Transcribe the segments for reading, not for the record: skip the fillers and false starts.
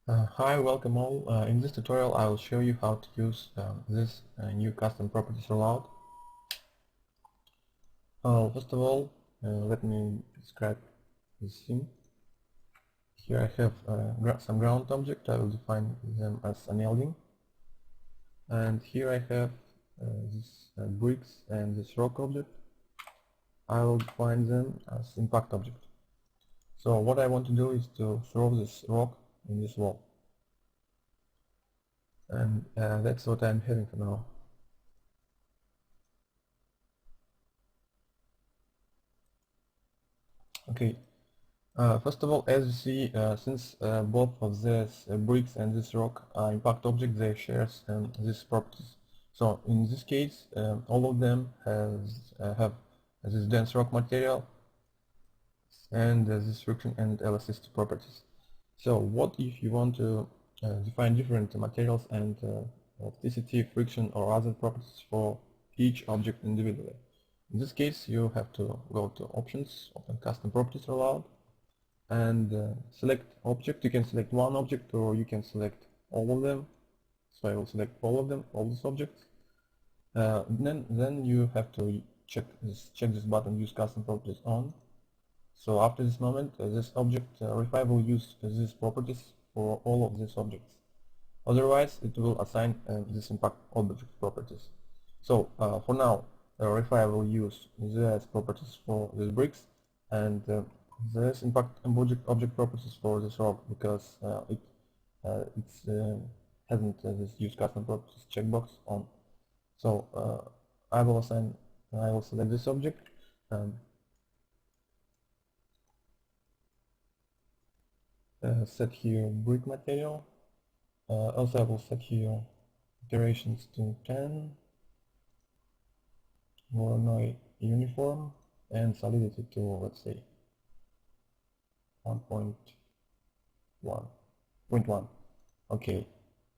Hi, welcome all. In this tutorial I will show you how to use this new custom properties rollout. First of all, let me describe this scene. Here I have some ground object. I will define them as unyielding. And here I have these bricks and this rock object. I will define them as impact object. So what I want to do is to throw this rock in this wall. And that's what I'm having for now. Okay, first of all, as you see, since both of these bricks and this rock are impact objects, they share these properties. So in this case, all of them have this dense rock material and this friction and elasticity properties. So what if you want to define different materials and elasticity, friction, or other properties for each object individually? In this case, you have to go to Options, Open Custom Properties Rollout, and select object. You can select one object or you can select all of them. So I will select all of them, all these objects. Then you have to check this button, Use Custom Properties On. So after this moment, this object Refy will use these properties for all of these objects. Otherwise, it will assign this impact object properties. So for now, Refy will use these properties for these bricks and this impact object properties for this rock because it hasn't this use custom properties checkbox on. So I will select this object. Set here brick material. Also I will set here iterations to 10, Voronoi uniform, and solidity to, let's say, 1.1. Okay.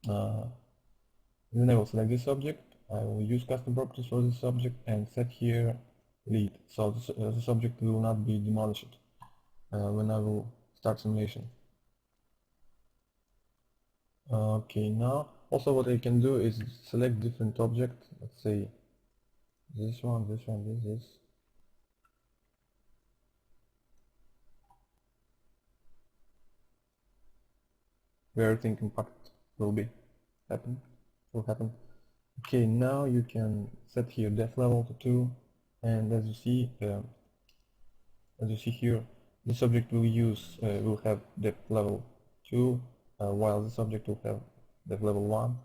Then I will select this object. I will use custom properties for this object and set here lead. So this object will not be demolished when I will start simulation. Okay, now also what I can do is select different object. Let's say this one, this. Where everything impact will happen. Okay, now you can set here depth level to 2, and as you see here, this object will have depth level 2, while this object will have depth level 1.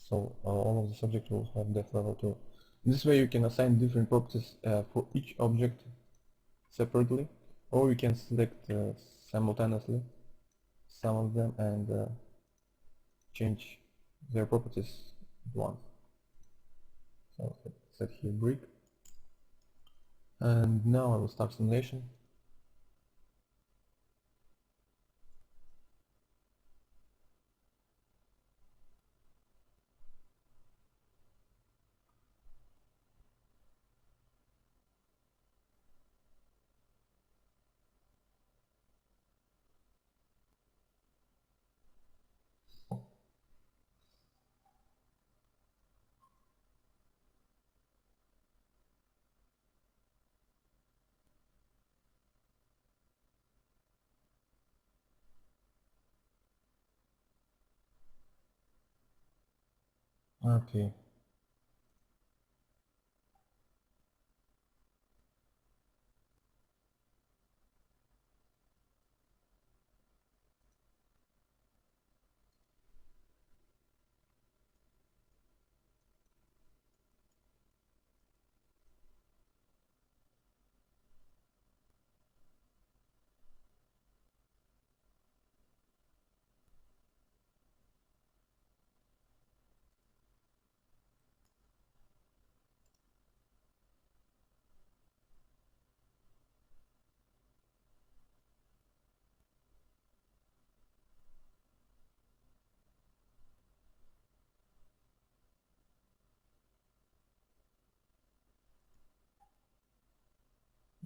So all of the subject will have depth level 2. This way you can assign different properties for each object separately, or you can select simultaneously some of them and change their properties at once. So set here brick, and now I will start simulation. Okay.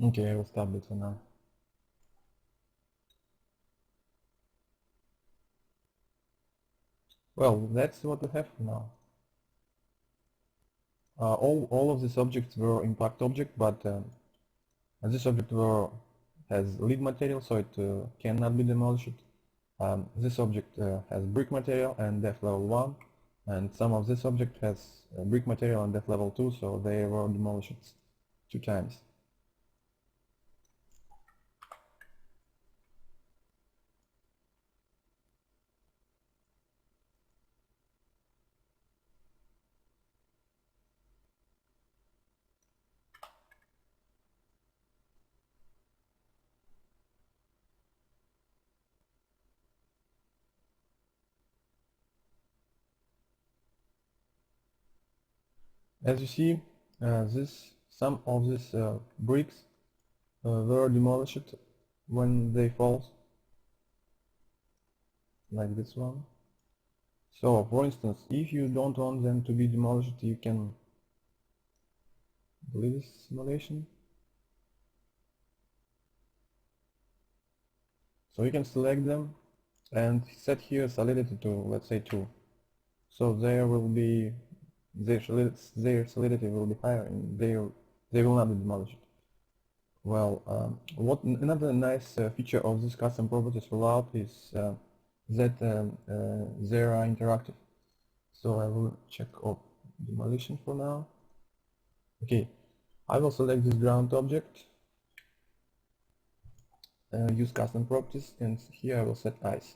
Okay, I will stop it for now. Well, that's what we have now. All of these objects were impact object, but this object has lead material, so it cannot be demolished. This object has brick material and depth level 1, and some of this object has brick material and depth level 2, so they were demolished 2 times. As you see, some of these bricks were demolished when they fall, like this one. So, for instance, if you don't want them to be demolished, you can delete this simulation. So you can select them and set here solidity to, let's say, 2. So there will be their solidity will be higher and they will not be demolished. Well, another nice feature of this custom properties rollout is that they are interactive. So I will check off demolition for now. Okay, I will select this ground object, use custom properties, and here I will set ice.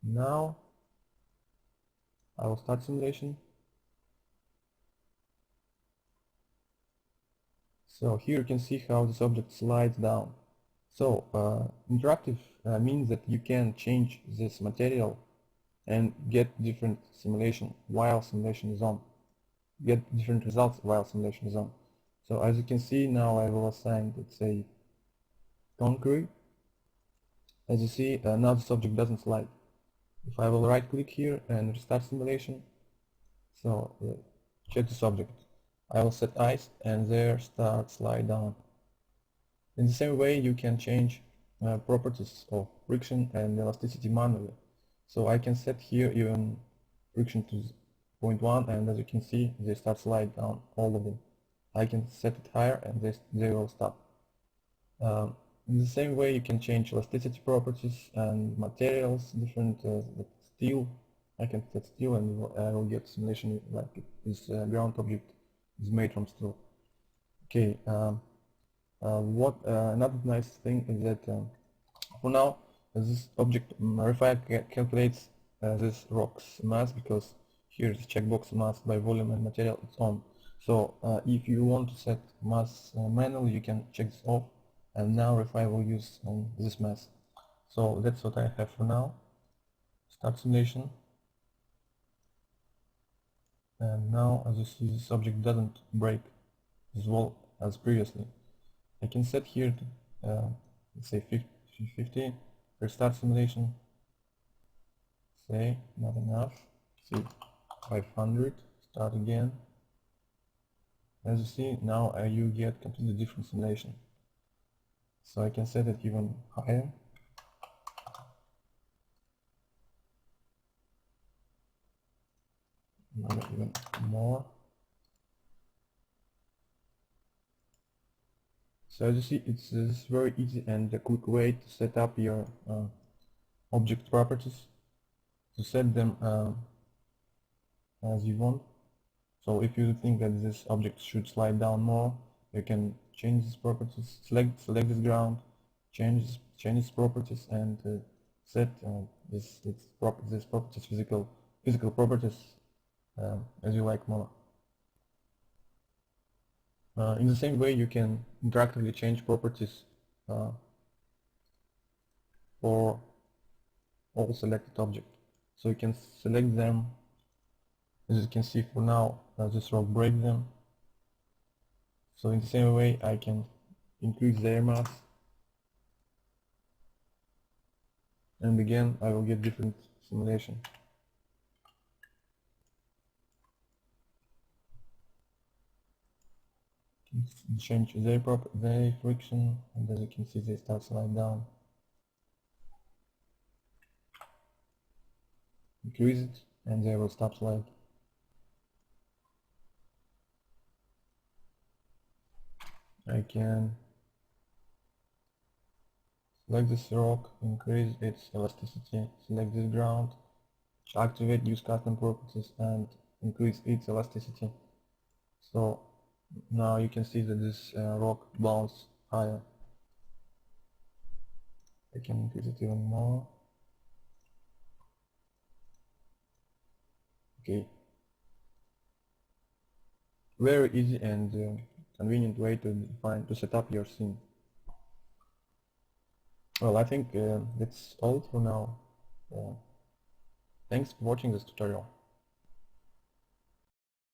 Now I will start simulation. So here you can see how this object slides down. So interactive means that you can change this material and get different simulation while simulation is on. Get different results while simulation is on. So as you can see now I will assign, let's say, concrete. As you see now this object doesn't slide. If I will right click here and restart simulation, so check this object. I will set ice and there start slide down. In the same way you can change properties of friction and elasticity manually. So I can set here even friction to 0.1 and as you can see they start slide down, all of them. I can set it higher and they will stop. In the same way you can change elasticity properties and materials, different steel. I can set steel and I will get simulation like this ground object is made from steel. Okay, another nice thing is that for now this object Refine calculates this rock's mass, because here is checkbox mass by volume and material, it's on. So if you want to set mass manually, you can check this off, and now Refine will use this mass. So that's what I have for now. Start simulation. And now as you see this object doesn't break as well as previously. I can set here to let's say 50, restart simulation, say not enough, see 500, start again. As you see now you get completely different simulation. So I can set it even higher. Even more. So as you see, it's very easy and a quick way to set up your object properties, to set them as you want. So if you think that this object should slide down more, you can change these properties, select this ground, change its properties, and set this properties, physical properties as you like more. In the same way, you can interactively change properties for all selected objects. So you can select them. As you can see, for now, this rock break them. So in the same way, I can increase their mass, and again, I will get different simulation. Change their friction, and as you can see, they start slide down. increase it and they will stop slide. I can select this rock, increase its elasticity, select this ground, activate use custom properties and increase its elasticity. So now you can see that this rock bounces higher. I can increase it even more. Okay. Very easy and convenient way to set up your scene. Well, I think that's all for now. Thanks for watching this tutorial.